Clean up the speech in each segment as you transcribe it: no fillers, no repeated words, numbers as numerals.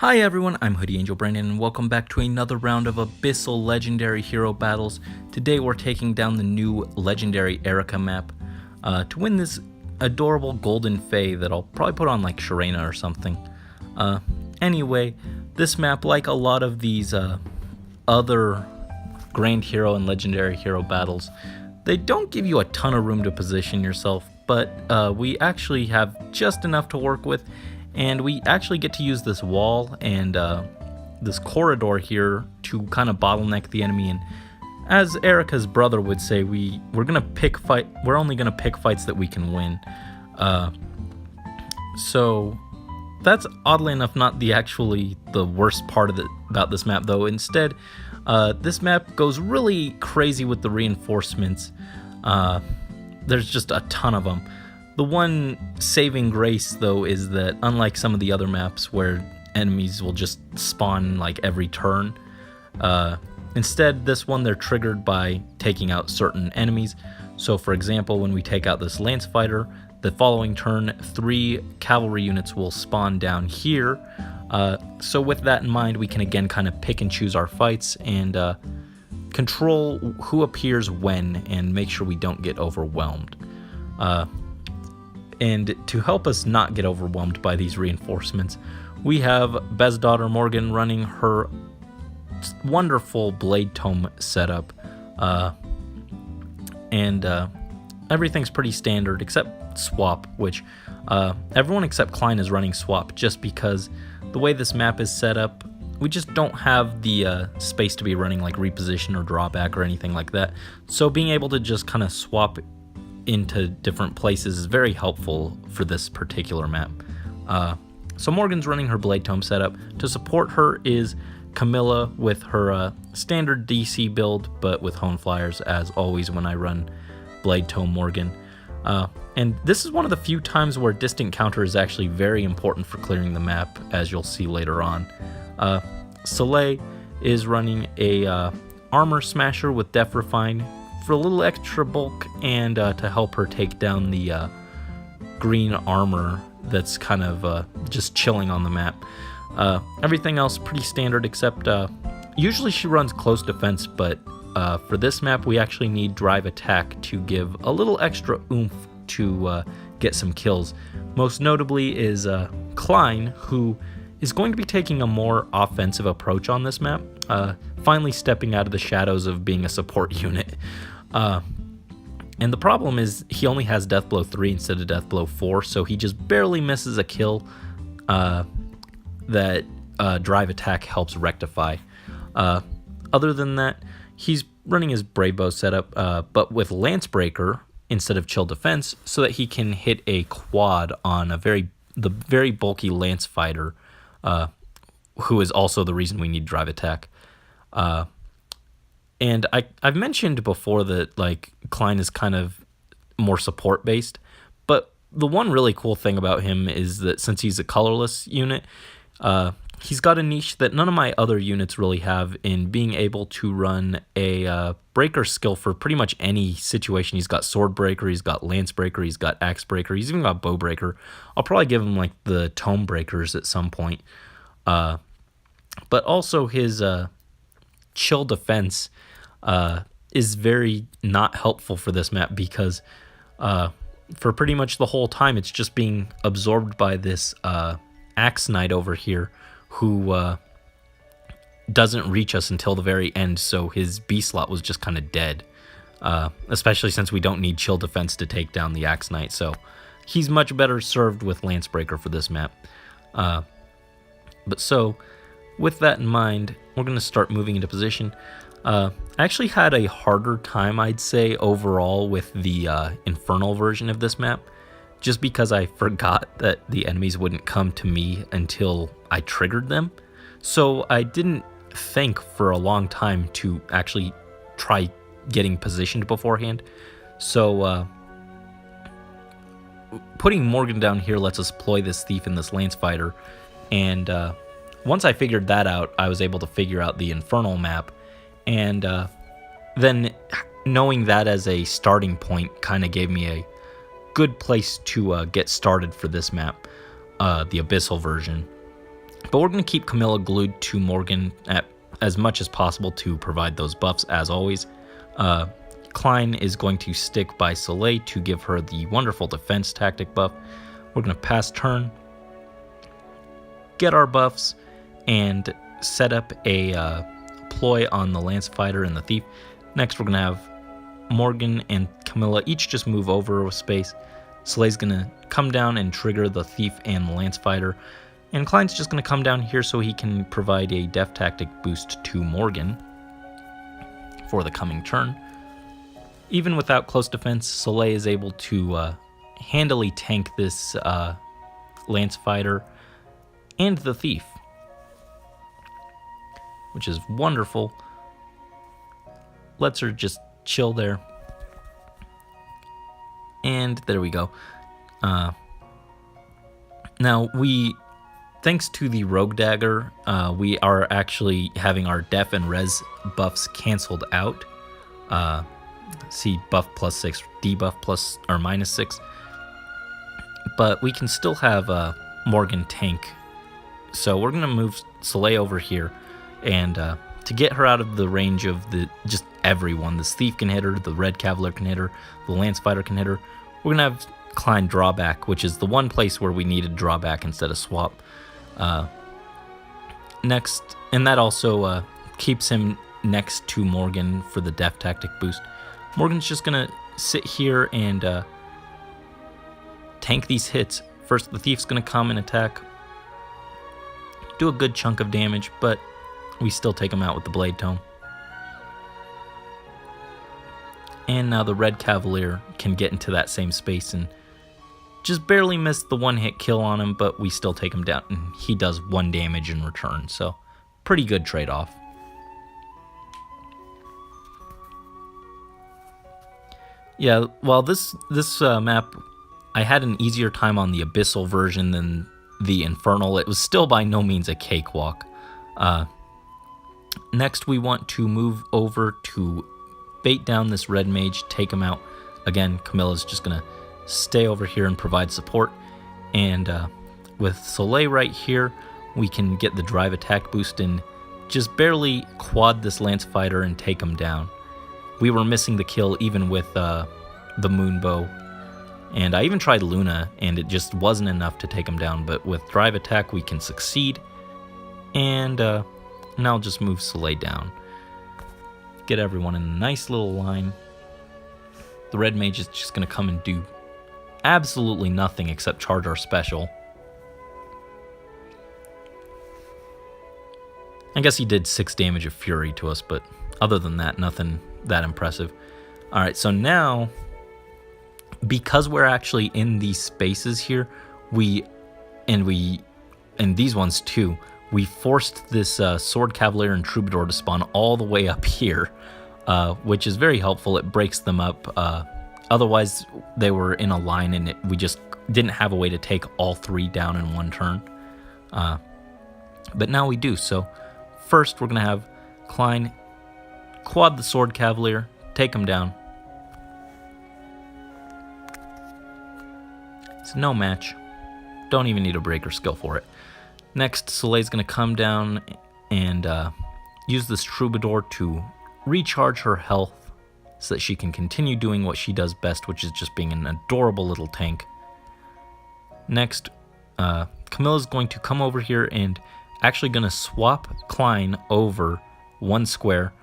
Hi everyone, I'm Hoodie Angel Brandon and welcome back to another round of Abyssal Legendary Hero battles. Today we're taking down the new Legendary Eirika map to win this adorable golden fae that I'll probably put on like Sharena or something. Anyway, this map, like a lot of these other Grand Hero and Legendary Hero battles, they don't give you a ton of room to position yourself, but we actually have just enough to work with. And we actually get to use this wall and this corridor here to kind of bottleneck the enemy. And as Eirika's brother would say, we're only gonna pick fights that we can win. So that's oddly enough not the worst part of about this map, though. Instead, this map goes really crazy with the reinforcements. There's just a ton of them. The one saving grace, though, is that unlike some of the other maps where enemies will just spawn like every turn, instead this one they're triggered by taking out certain enemies. So for example, when we take out this lance fighter, the following turn 3 cavalry units will spawn down here. So with that in mind, we can again kind of pick and choose our fights and control who appears when and make sure we don't get overwhelmed. And to help us not get overwhelmed by these reinforcements, we have Bez's daughter Morgan running her wonderful blade tome setup. Everything's pretty standard except swap, which everyone except Klein is running swap just because the way this map is set up, we just don't have the space to be running like reposition or drawback or anything like that. So being able to just kind of swap into different places is very helpful for this particular map. So Morgan's running her blade tome setup. To support her is Camilla with her standard DC build, but with Hone Flyers as always when I run blade tome Morgan. And this is one of the few times where distant counter is actually very important for clearing the map, as you'll see later on. Soleil is running a armor smasher with Def Refine for a little extra bulk and to help her take down the green armor that's kind of just chilling on the map. Everything else pretty standard except usually she runs close defense, but for this map we actually need drive attack to give a little extra oomph to get some kills. Most notably is Klein, who is going to be taking a more offensive approach on this map, finally stepping out of the shadows of being a support unit. And the problem is he only has Death Blow 3 instead of Death Blow 4, so he just barely misses a kill that drive attack helps rectify. Other than that, he's running his Brave Bow setup, but with Lance Breaker instead of Chill Defense, so that he can hit a quad on the very bulky Lance Fighter, who is also the reason we need drive attack. And I've mentioned before that like Klein is kind of more support based, but the one really cool thing about him is that since he's a colorless unit, he's got a niche that none of my other units really have in being able to run a breaker skill for pretty much any situation. He's got sword breaker, he's got lance breaker, he's got axe breaker, he's even got bow breaker. I'll probably give him like the tome breakers at some point. But also his chill defense is very not helpful for this map because for pretty much the whole time it's just being absorbed by this Axe Knight over here who doesn't reach us until the very end, so his B slot was just kind of dead, especially since we don't need chill defense to take down the Axe Knight, so he's much better served with Lance Breaker for this map. But so with that in mind, we're going to start moving into position. I actually had a harder time, I'd say, overall with the Infernal version of this map, just because I forgot that the enemies wouldn't come to me until I triggered them. So I didn't think for a long time to actually try getting positioned beforehand. So putting Morgan down here lets us ploy this thief and this lance fighter, and once I figured that out, I was able to figure out the Infernal map. And then knowing that as a starting point kind of gave me a good place to get started for this map, the Abyssal version. But we're going to keep Camilla glued to Morgan at as much as possible to provide those buffs, as always. Klein is going to stick by Soleil to give her the wonderful defense tactic buff. We're going to pass turn, get our buffs, and set up a ploy on the Lance Fighter and the Thief. Next, we're going to have Morgan and Camilla each just move over a space. Soleil's going to come down and trigger the Thief and the Lance Fighter. And Klein's just going to come down here so he can provide a Def Tactic boost to Morgan for the coming turn. Even without close defense, Soleil is able to handily tank this Lance Fighter and the Thief, which is wonderful. Lets her just chill there. And there we go. Now, thanks to the Rogue Dagger, we are actually having our Def and Res buffs canceled out. See, buff +6, debuff plus or -6. But we can still have Morgan tank. So we're going to move Soleil over here. And to get her out of the range of just everyone, this Thief can hit her, the Red Cavalier can hit her, the Lance Fighter can hit her. We're going to have Klein drawback, which is the one place where we needed drawback instead of swap. Next, and that also keeps him next to Morgan for the Def Tactic boost. Morgan's just going to sit here and tank these hits. First, the Thief's going to come and attack. Do a good chunk of damage, but we still take him out with the Blade Tome. And now the Red Cavalier can get into that same space and just barely miss the one-hit kill on him, but we still take him down, and he does 1 damage in return, so pretty good trade-off. Yeah, well, this map, I had an easier time on the Abyssal version than the Infernal. It was still by no means a cakewalk. Next, we want to move over to bait down this Red Mage, take him out. Again, Camilla's just going to stay over here and provide support. And with Soleil right here, we can get the drive attack boost and just barely quad this Lance Fighter and take him down. We were missing the kill even with the Moonbow. And I even tried Luna, and it just wasn't enough to take him down. But with drive attack, we can succeed. And now I'll just move Soleil down. Get everyone in a nice little line. The Red Mage is just going to come and do absolutely nothing except charge our special. I guess he did 6 damage of Fury to us, but other than that, nothing that impressive. Alright, so now, because we're actually in these spaces here, and these ones too, we forced this Sword Cavalier and Troubadour to spawn all the way up here, which is very helpful. It breaks them up. Otherwise, they were in a line, and we just didn't have a way to take all 3 down in one turn. But now we do. So first, we're going to have Klein quad the Sword Cavalier, take him down. It's no match. Don't even need a breaker skill for it. Next, Soleil's going to come down and use this Troubadour to recharge her health so that she can continue doing what she does best, which is just being an adorable little tank. Next, Camilla's going to come over here and actually going to swap Klein over 1 square.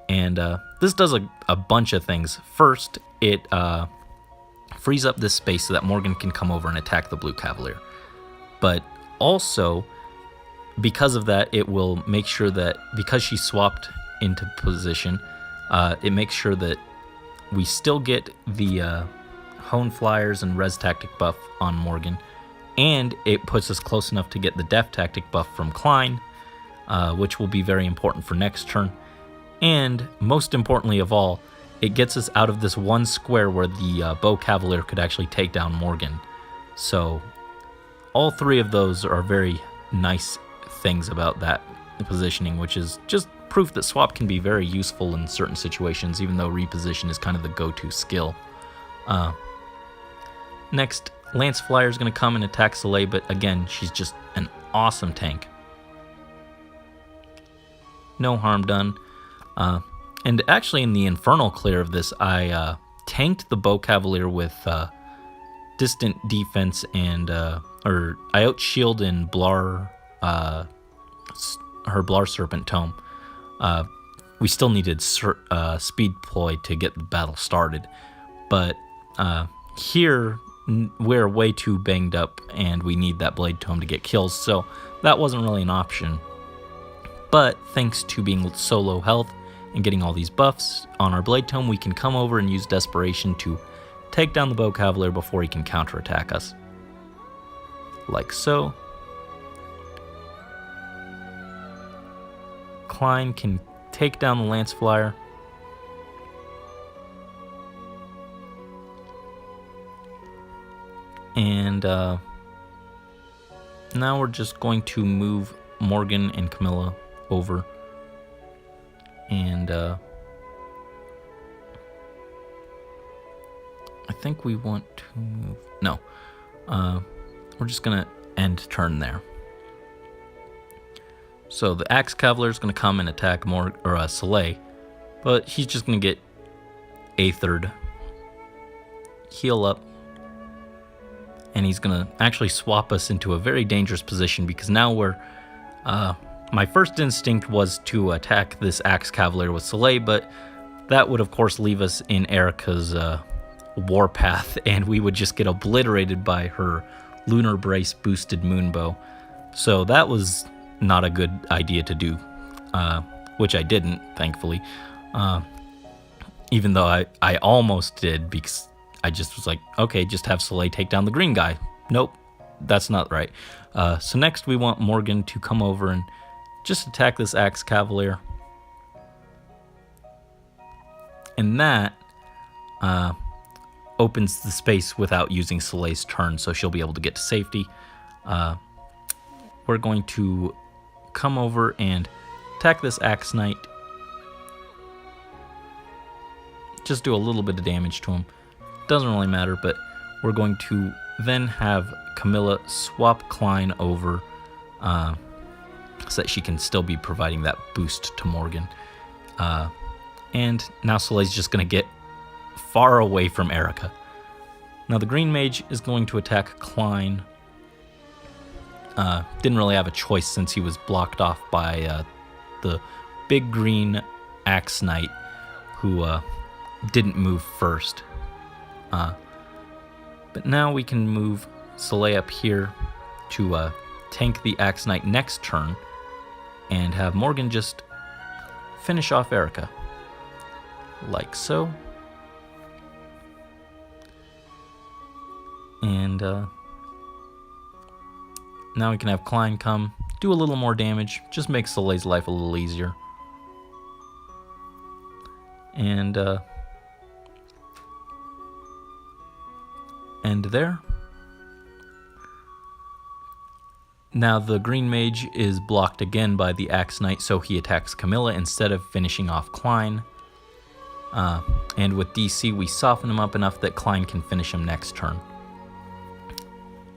And this does a bunch of things. First, it frees up this space so that Morgan can come over and attack the Blue Cavalier. But also, because of that, it will make sure that, because she swapped into position, it makes sure that we still get the Hone Flyers and Res Tactic buff on Morgan, and it puts us close enough to get the Def Tactic buff from Klein, which will be very important for next turn. And most importantly of all, it gets us out of this 1 square where the Bow Cavalier could actually take down Morgan. So all 3 of those are very nice things about that positioning, which is just proof that swap can be very useful in certain situations, even though reposition is kind of the go-to skill. Next, Lance Flyer is going to come and attack Soleil, but again, she's just an awesome tank. no harm done. And actually in the Infernal clear of this, I tanked the Bow Cavalier with distant defense and or I outshield in Blar, her Blar Serpent Tome. We still needed speed ploy to get the battle started, but here we're way too banged up and we need that Blade Tome to get kills, so that wasn't really an option. But thanks to being so low health and getting all these buffs on our Blade Tome, we can come over and use Desperation to take down the Bow Cavalier before he can counterattack us. Like so. Klein can take down the Lance Flyer. And now we're just going to move Morgan and Camilla over. And I think we want to move... No. We're just going to end turn there. So the Axe Cavalier is going to come and attack Soleil, but he's just going to get Aethered, heal up, and he's going to actually swap us into a very dangerous position because now we're... my first instinct was to attack this Axe Cavalier with Soleil, but that would of course leave us in Eirika's warpath, and we would just get obliterated by her Lunar Brace boosted Moonbow. So that was not a good idea to do, which I didn't, thankfully. Even though I almost did, because I just was like, okay, just have Soleil take down the green guy. Nope, that's not right. So next we want Morgan to come over and just attack this Axe Cavalier. And that opens the space without using Soleil's turn, so she'll be able to get to safety. We're going to come over and attack this Axe Knight. Just do a little bit of damage to him. Doesn't really matter, but we're going to then have Camilla swap Klein over so that she can still be providing that boost to Morgan. And now Soleil's just going to get far away from Eirika. Now the Green Mage is going to attack Klein. Didn't really have a choice since he was blocked off by the big green Axe Knight who didn't move first. But now we can move Soleil up here to tank the Axe Knight next turn and have Morgan just finish off Eirika. Like so. And now we can have Klein come, do a little more damage, just make Soleil's life a little easier. And there. Now the Green Mage is blocked again by the Axe Knight, so he attacks Camilla instead of finishing off Klein. And with DC, we soften him up enough that Klein can finish him next turn.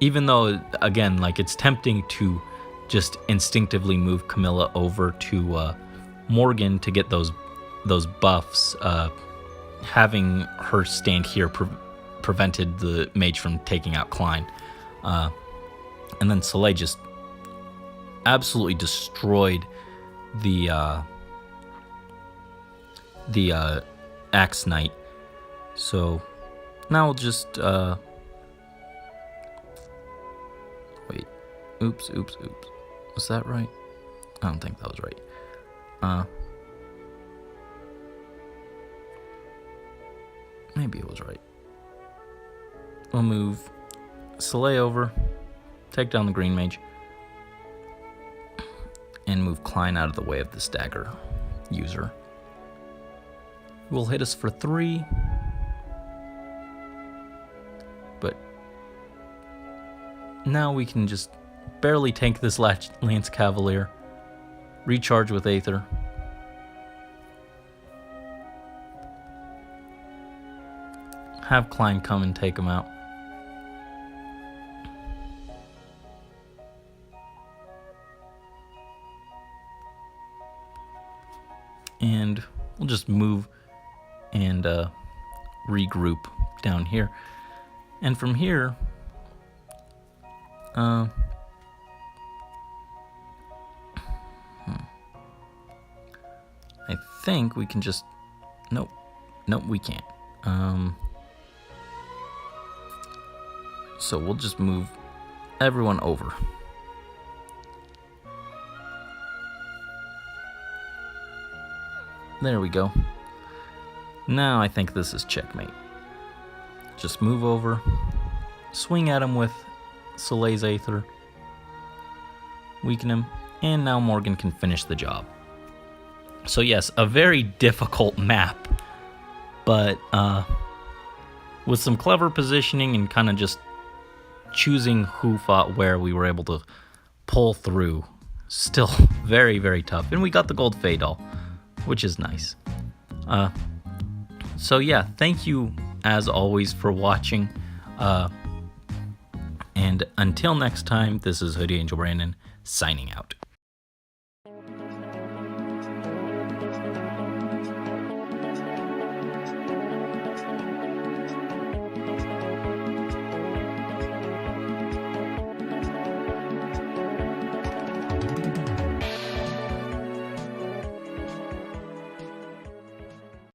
Even though, again, like it's tempting to just instinctively move Camilla over to Morgan to get those buffs, having her stand here prevented the mage from taking out Klein. And then Soleil just absolutely destroyed the Axe Knight. So now we'll just wait. Oops. Was that right? I don't think that was right. Maybe it was right. We'll move Soleil over, take down the Green Mage, and move Klein out of the way of this dagger user. Will hit us for 3, but now we can just barely tank this Lance Cavalier, recharge with Aether, have Klein come and take him out. just move and regroup down here. And from here, I think we can just, nope, we can't. So we'll just move everyone over. There we go. Now I think this is checkmate. Just move over, swing at him with Soleil's Aether, weaken him, and now Morgan can finish the job. So yes, a very difficult map, but with some clever positioning and kind of just choosing who fought where, we were able to pull through. Still very, very tough. And we got the gold Fey doll, which is nice. So yeah, thank you as always for watching. And until next time, this is Hoodie Angel Brandon signing out.